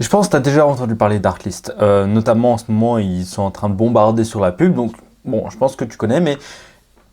Je pense que tu as déjà entendu parler d'Artlist. Notamment en ce moment, ils sont en train de bombarder sur la pub. Donc, bon, je pense que tu connais, mais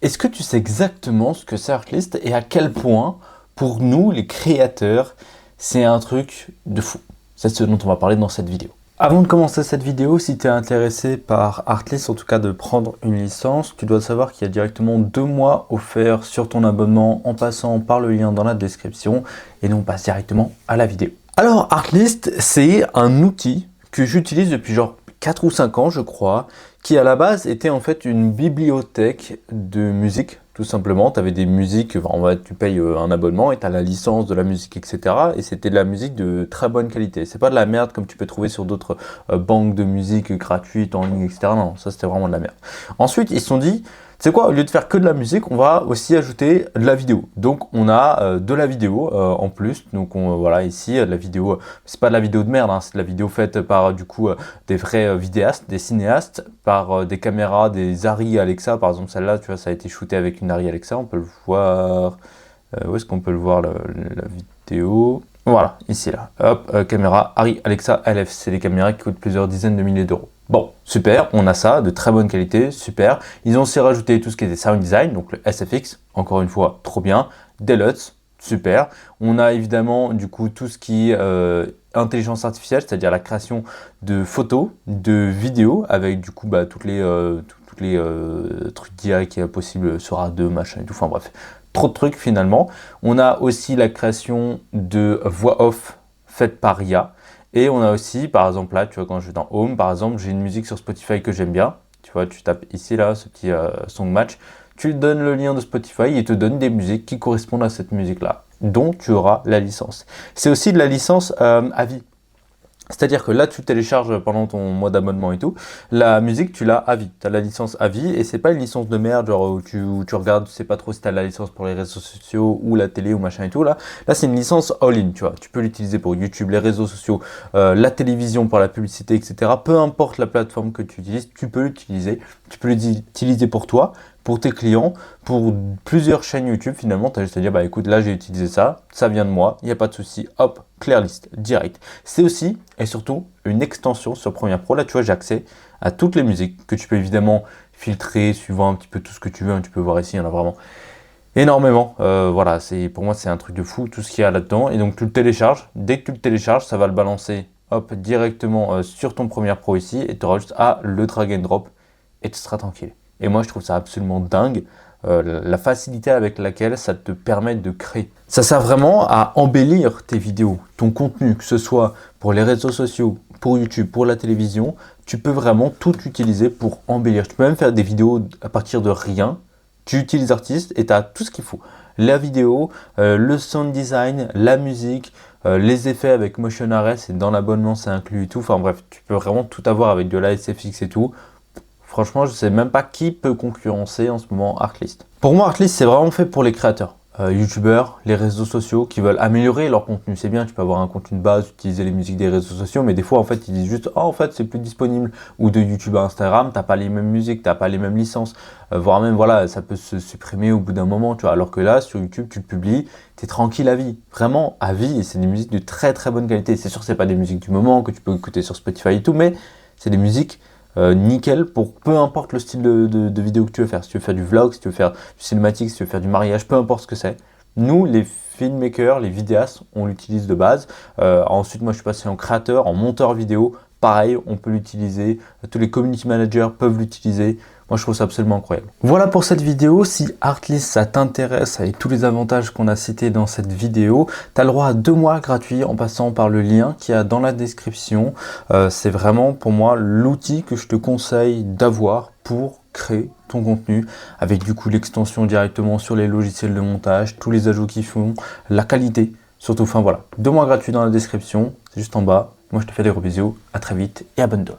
est-ce que tu sais exactement ce que c'est Artlist et à quel point, pour nous, les créateurs, c'est un truc de fou? C'est ce dont on va parler dans cette vidéo. Avant de commencer cette vidéo, si tu es intéressé par Artlist, en tout cas de prendre une licence, tu dois savoir qu'il y a directement 2 mois offerts sur ton abonnement en passant par le lien dans la description et nous on passe directement à la vidéo. Alors Artlist, c'est un outil que j'utilise depuis genre 4 ou 5 ans je crois, qui à la base était en fait une bibliothèque de musique, tout simplement. Tu avais des musiques, tu payes un abonnement et tu as la licence de la musique, etc. Et c'était de la musique de très bonne qualité. C'est pas de la merde comme tu peux trouver sur d'autres banques de musique gratuites en ligne, etc. Non, ça c'était vraiment de la merde. Ensuite, ils se sont dit, tu sais quoi, au lieu de faire que de la musique, on va aussi ajouter de la vidéo. Donc on a de la vidéo en plus. Donc voilà, ici, de la vidéo, c'est pas de la vidéo de merde, hein, c'est de la vidéo faite par du coup des vrais vidéastes, des cinéastes, par des caméras, des Arri Alexa. Par exemple, celle-là, tu vois, ça a été shooté avec une Arri Alexa. On peut le voir. Où est-ce qu'on peut le voir la vidéo? Voilà, ici là. Hop, caméra Arri Alexa LF. C'est des caméras qui coûtent plusieurs dizaines de milliers d'euros. Bon, super, on a ça, de très bonne qualité, super. Ils ont aussi rajouté tout ce qui était sound design, donc le SFX, encore une fois, trop bien. Deluxe, super. On a évidemment du coup tout ce qui est intelligence artificielle, c'est-à-dire la création de photos, de vidéos, avec du coup toutes les trucs d'IA qui est possible sur A2, machin et tout, enfin bref, trop de trucs finalement. On a aussi la création de voix off faite par IA. Et on a aussi, par exemple là, tu vois, quand je vais dans Home, par exemple, j'ai une musique sur Spotify que j'aime bien. Tu vois, tu tapes ici, là, ce petit song match. Tu lui donnes le lien de Spotify et il te donne des musiques qui correspondent à cette musique-là, dont tu auras la licence. C'est aussi de la licence à vie. C'est-à-dire que là, tu télécharges pendant ton mois d'abonnement et tout, la musique, tu l'as à vie. Tu as la licence à vie et c'est pas une licence de merde, genre où tu regardes, tu sais pas trop si tu as la licence pour les réseaux sociaux ou la télé ou machin et tout. Là, c'est une licence all-in, tu vois. Tu peux l'utiliser pour YouTube, les réseaux sociaux, la télévision pour la publicité, etc. Peu importe la plateforme que tu utilises, tu peux l'utiliser. Tu peux l'utiliser pour toi, pour tes clients, pour plusieurs chaînes YouTube. Finalement, tu as juste à dire, bah écoute, là j'ai utilisé ça, ça vient de moi, il n'y a pas de souci, hop, clear list, direct. C'est aussi et surtout une extension sur Premiere Pro. Là, tu vois, j'ai accès à toutes les musiques que tu peux évidemment filtrer suivant un petit peu tout ce que tu veux. Tu peux voir ici, il y en a vraiment énormément. Voilà, pour moi, c'est un truc de fou, tout ce qu'il y a là-dedans. Et donc, tu le télécharges. Dès que tu le télécharges, ça va le balancer hop, directement sur ton Premiere Pro ici et tu auras juste à le drag and drop et tu seras tranquille. Et moi, je trouve ça absolument dingue, la facilité avec laquelle ça te permet de créer. Ça sert vraiment à embellir tes vidéos, ton contenu, que ce soit pour les réseaux sociaux, pour YouTube, pour la télévision. Tu peux vraiment tout utiliser pour embellir. Tu peux même faire des vidéos à partir de rien. Tu utilises Artlist et tu as tout ce qu'il faut. La vidéo, le sound design, la musique, les effets avec Motion RS et dans l'abonnement c'est inclus et tout. Enfin bref, tu peux vraiment tout avoir avec de la SFX et tout. Franchement, je ne sais même pas qui peut concurrencer en ce moment Artlist. Pour moi, Artlist, c'est vraiment fait pour les créateurs. YouTubeurs, les réseaux sociaux qui veulent améliorer leur contenu. C'est bien, tu peux avoir un contenu de base, utiliser les musiques des réseaux sociaux, mais des fois, en fait, ils disent juste « Oh, en fait, c'est plus disponible. » Ou de YouTube à Instagram, t'as pas les mêmes musiques, t'as pas les mêmes licences. Voire même, voilà, ça peut se supprimer au bout d'un moment, tu vois. Alors que là, sur YouTube, tu le publies, t'es tranquille à vie. Vraiment, à vie, et c'est des musiques de très très bonne qualité. C'est sûr, c'est pas des musiques du moment que tu peux écouter sur Spotify et tout, mais c'est des musiques nickel pour peu importe le style de vidéo que tu veux faire. Si tu veux faire du vlog, si tu veux faire du cinématique, si tu veux faire du mariage, peu importe ce que c'est. Nous, les filmmakers, les vidéastes, on l'utilise de base. Ensuite, moi, je suis passé en créateur, en monteur vidéo. Pareil, on peut l'utiliser. Tous les community managers peuvent l'utiliser. Moi, je trouve ça absolument incroyable. Voilà pour cette vidéo. Si Artlist, ça t'intéresse, avec tous les avantages qu'on a cités dans cette vidéo, tu as le droit à 2 mois gratuits en passant par le lien qu'il y a dans la description. C'est vraiment, pour moi, l'outil que je te conseille d'avoir pour créer ton contenu avec du coup l'extension directement sur les logiciels de montage, tous les ajouts qu'ils font, la qualité. Surtout, enfin voilà, 2 mois gratuits dans la description, c'est juste en bas. Moi, je te fais des gros bisous. À très vite et abonne-toi.